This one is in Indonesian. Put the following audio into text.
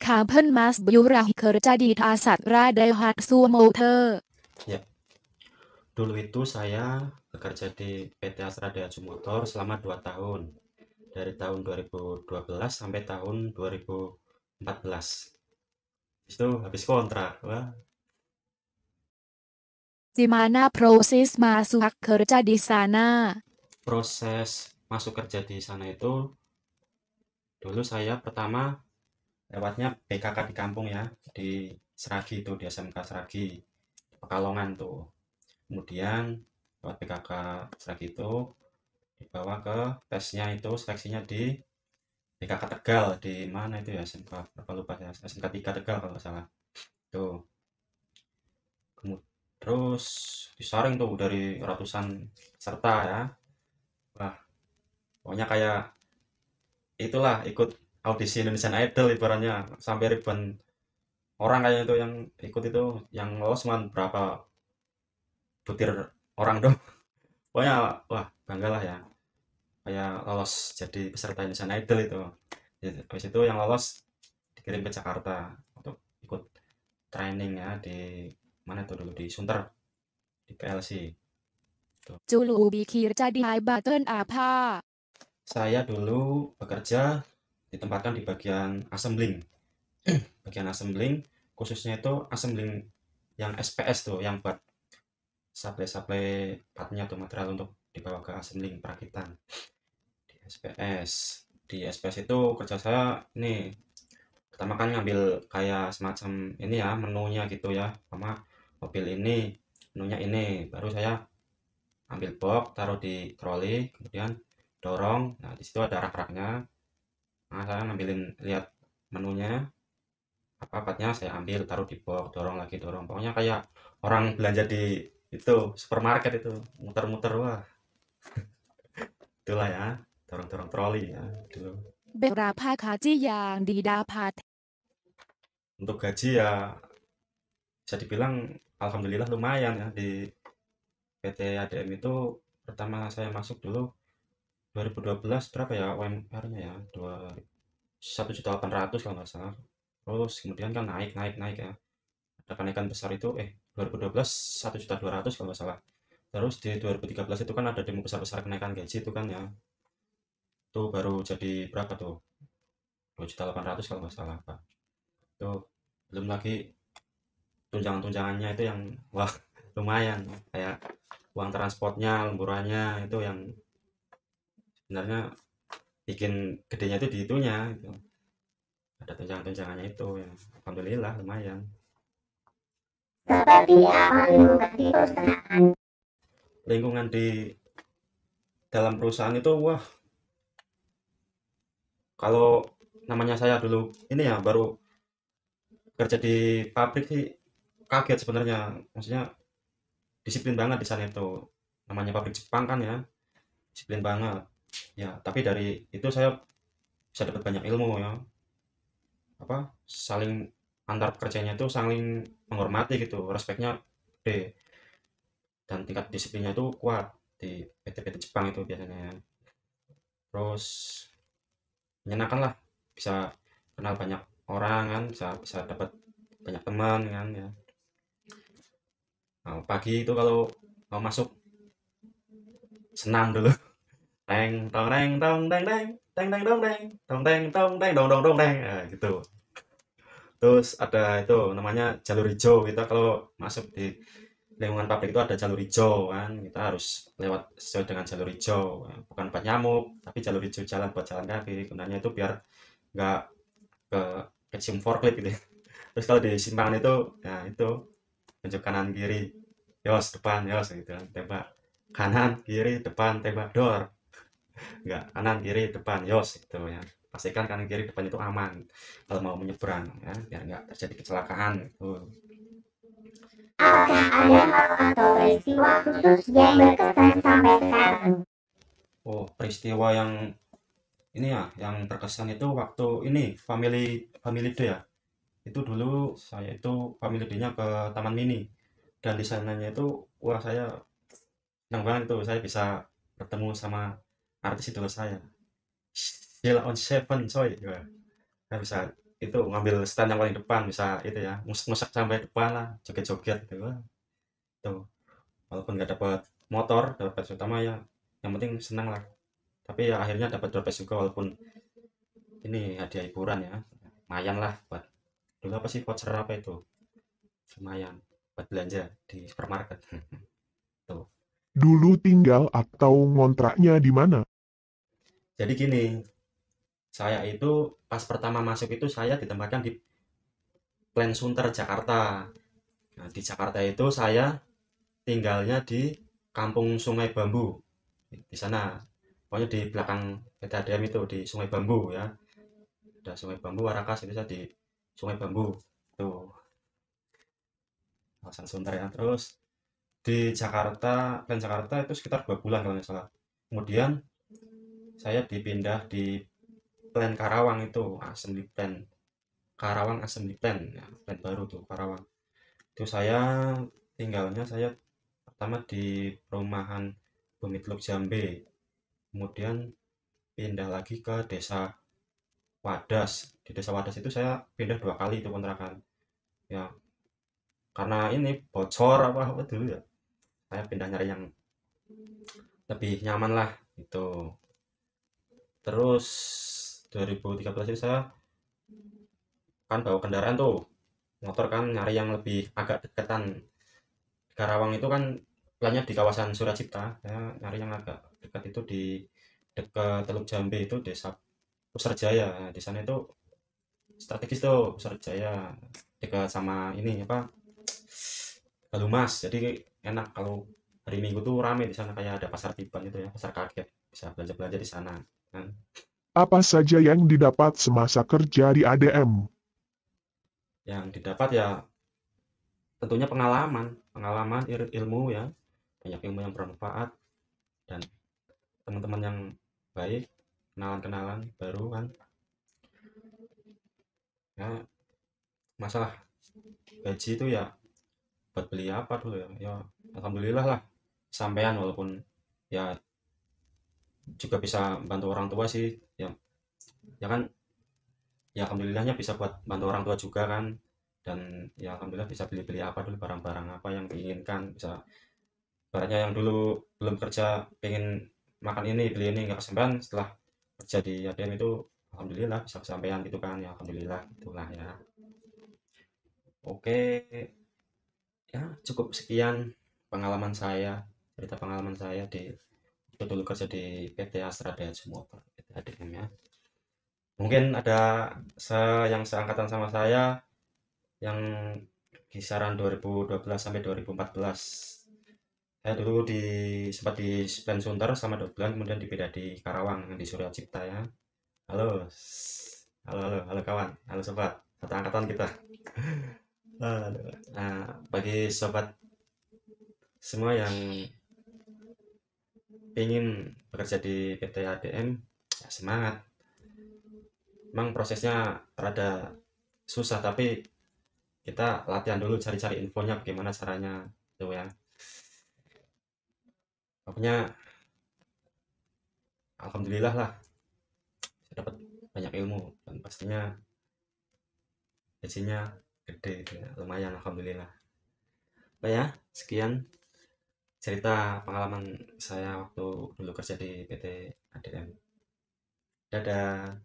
Kapan Mas Yurah kerja di Asat Radha Sumoter? Ya, dulu itu saya bekerja di PT Astra Motor selama 2 tahun. Dari tahun 2012 sampai tahun 2014. Itu habis kontrak. Wah, Gimana proses masuk kerja di sana? proses masuk kerja di sana itu dulu saya pertama lewatnya PKK di kampung ya, di Seragi itu, di SMK Seragi, Pekalongan tuh. Kemudian lewat PKK Seragi itu dibawa ke tesnya itu seleksinya di PKK Tegal di mana itu ya SMK apa lupa ya SMK 3 Tegal kalau nggak salah tuh. Terus disaring tuh dari ratusan peserta ya. Wah, pokoknya kayak itulah ikut audisi Indonesian Idol ibaratnya sampai ribuan orang kayaknya itu yang ikut itu, yang lolos cuma berapa butir orang dong. Pokoknya wah bangga lah ya kayak lolos jadi peserta Indonesian Idol itu. Jadi, habis itu yang lolos dikirim ke Jakarta untuk ikut training ya di mana itu dulu di Sunter di PLC tuh. Dulu pikir jadi jabatan apa? Saya dulu bekerja ditempatkan di bagian assembling. Bagian assembling khususnya itu assembling yang SPS tuh yang buat supply partnya tuh material untuk dibawa ke assembling perakitan di SPS. Di SPS itu kerja saya ini pertama kan ngambil kayak semacam ini ya menunya gitu ya, sama mobil ini menunya ini, baru saya ambil box taruh di troli kemudian dorong. Nah di situ ada rak-raknya. Nah saya ngambilin lihat menunya apa-apanya saya ambil taruh di box dorong lagi dorong, pokoknya kayak orang belanja di itu supermarket itu muter-muter. Wah itulah ya dorong-dorong troli ya dulu. Berapa gaji yang didapat? Untuk gaji ya bisa dibilang alhamdulillah lumayan ya di PT ADM itu. Pertama saya masuk dulu 2012 berapa ya UMR-nya ya, 1.800.000 kalau nggak salah. Terus kemudian kan naik naik naik ya, ada kenaikan besar itu 2012 1.200.000 kalau nggak salah. Terus di 2013 itu kan ada demo besar-besar kenaikan gaji itu kan ya, itu baru jadi berapa tuh 2.800.000 kalau nggak salah Pak. Itu belum lagi tunjangan-tunjangannya itu yang wah lumayan kayak uang transportnya lemburannya itu yang sebenarnya bikin gedenya itu di itunya gitu. Ada tunjangan-tunjangannya itu ya. Alhamdulillah lumayan. Seperti apa lingkungan di perusahaan? Lingkungan di dalam perusahaan itu wah, kalau namanya saya dulu ini ya baru kerja di pabrik sih kaget sebenarnya. Maksudnya disiplin banget di sana itu. Namanya pabrik Jepang kan ya, disiplin banget. Ya, tapi dari itu saya bisa dapat banyak ilmu ya. Apa saling antar pekerjanya itu saling menghormati gitu, respeknya gede dan tingkat disiplinnya itu kuat di PT-PT Jepang itu biasanya ya. Terus menyenangkan lah, bisa kenal banyak orang kan, bisa bisa dapat banyak teman kan ya. Nah, pagi itu kalau mau masuk senam dulu. Teng tong teng tong teng teng teng teng dong teng tong teng tong teng dong dong dong teng gitu. Terus ada itu namanya jalur hijau, kita kalau masuk di lingkungan pabrik itu ada jalur hijau kan, kita harus lewat sesuai dengan jalur hijau, bukan buat nyamuk tapi jalur hijau jalan buat jalan kaki, gunanya itu biar nggak ke kecium forklift gitu ya. Terus kalau di simpangan itu ya itu tunjuk kanan kiri yos depan yos gitu kan, tembak kanan kiri depan tembak dor, nggak kanan kiri depan yos gitu ya, pastikan kanan kiri depan itu aman kalau mau menyeberang ya biar nggak terjadi kecelakaan gitu. Apakah ada hal atau peristiwa khusus yang berkesan sampai sekarang? Oh peristiwa yang ini ya yang berkesan itu waktu ini family family day ya. Itu dulu saya itu family day-nya ke Taman Mini, dan di sananya itu wah saya senang banget itu saya bisa bertemu sama artis idola saya, Sheila on Seven coy. Wah, saya bisa itu ngambil stand yang paling depan, bisa itu ya, ngusek-ngusek sampai depan lah, joget-joget gitu. Wah, tuh. Walaupun nggak dapat motor, dapat prize utama ya, yang penting senang lah. Tapi ya akhirnya dapat door prize juga, walaupun ini hadiah hiburan ya. Lumayan lah buat dulu apa sih, voucher apa itu? Lumayan buat belanja di supermarket. Tuh. Dulu tinggal atau ngontraknya di mana? Jadi gini, saya itu pas pertama masuk itu saya ditempatkan di Plan Sunter Jakarta. Nah, di Jakarta itu saya tinggalnya di Kampung Sungai Bambu. Di sana. Pokoknya di belakang PT ADM itu di Sungai Bambu ya. Ada Sungai Bambu, Warakas itu saya di Sungai Bambu. Tuh, kawasan Sunter ya. Terus di Jakarta, Plan Jakarta itu sekitar 2 bulan kalau nggak salah. Kemudian saya dipindah di Plan Karawang itu, Assembly Plan. Karawang Assembly Plan, ya, plan baru tuh Karawang. Itu saya tinggalnya saya pertama di perumahan Bumi Teluk Jambe, kemudian pindah lagi ke desa Wadas. Di desa Wadas itu saya pindah 2 kali itu kontrakan ya, karena ini bocor apa dulu ya, saya pindah nyari yang lebih nyaman lah itu. Terus 2013 itu saya kan bawa kendaraan tuh, motor kan, nyari yang lebih agak deketan. Karawang itu kan plannya di kawasan Suracipta, saya nyari yang agak dekat itu di dekat Teluk Jambe itu desa Pusarjaya. Nah, di sana itu strategis tuh Pusarjaya, dekat sama ini apa, Galumas. Jadi enak kalau hari Minggu tuh rame di sana, kayak ada pasar tiban itu ya, pasar kaget, bisa belanja-belanja di sana kan. Apa saja yang didapat semasa kerja di ADM? Yang didapat ya tentunya pengalaman, ilmu ya, banyak ilmu yang bermanfaat dan teman-teman yang baik, kenalan-kenalan baru kan ya. Masalah gaji itu ya buat beli apa dulu ya, ya alhamdulillah lah sampean, walaupun ya juga bisa bantu orang tua sih ya, ya kan, ya alhamdulillahnya bisa buat bantu orang tua juga kan. Dan ya alhamdulillah bisa beli-beli apa dulu, barang-barang apa yang diinginkan, bisa barangnya yang dulu belum kerja pengen makan ini beli ini nggak kesampaian, setelah kerja di ATM itu alhamdulillah bisa kesampaian gitu kan ya, alhamdulillah itulah ya. Oke ya, cukup sekian pengalaman saya, cerita pengalaman saya di dulu kerja di PT Astra Daya Motor, PT ADM ya. Mungkin ada yang seangkatan sama saya yang kisaran 2012 sampai 2014. Saya dulu sempat di Plan Sunter sama 2 bulan, kemudian dipindah di Karawang yang di Surya Cipta ya. Halo, halo kawan, halo sobat, satu angkatan kita. Nah, bagi sobat semua yang ingin bekerja di PT ADM, ya semangat. Memang prosesnya rada susah, tapi kita latihan dulu, cari-cari infonya bagaimana caranya tuh ya. Pokoknya alhamdulillah lah, saya dapat banyak ilmu dan pastinya gajinya gede gitu ya, lumayan alhamdulillah. Oke ya, sekian cerita pengalaman saya waktu dulu kerja di PT ADM. Dadah.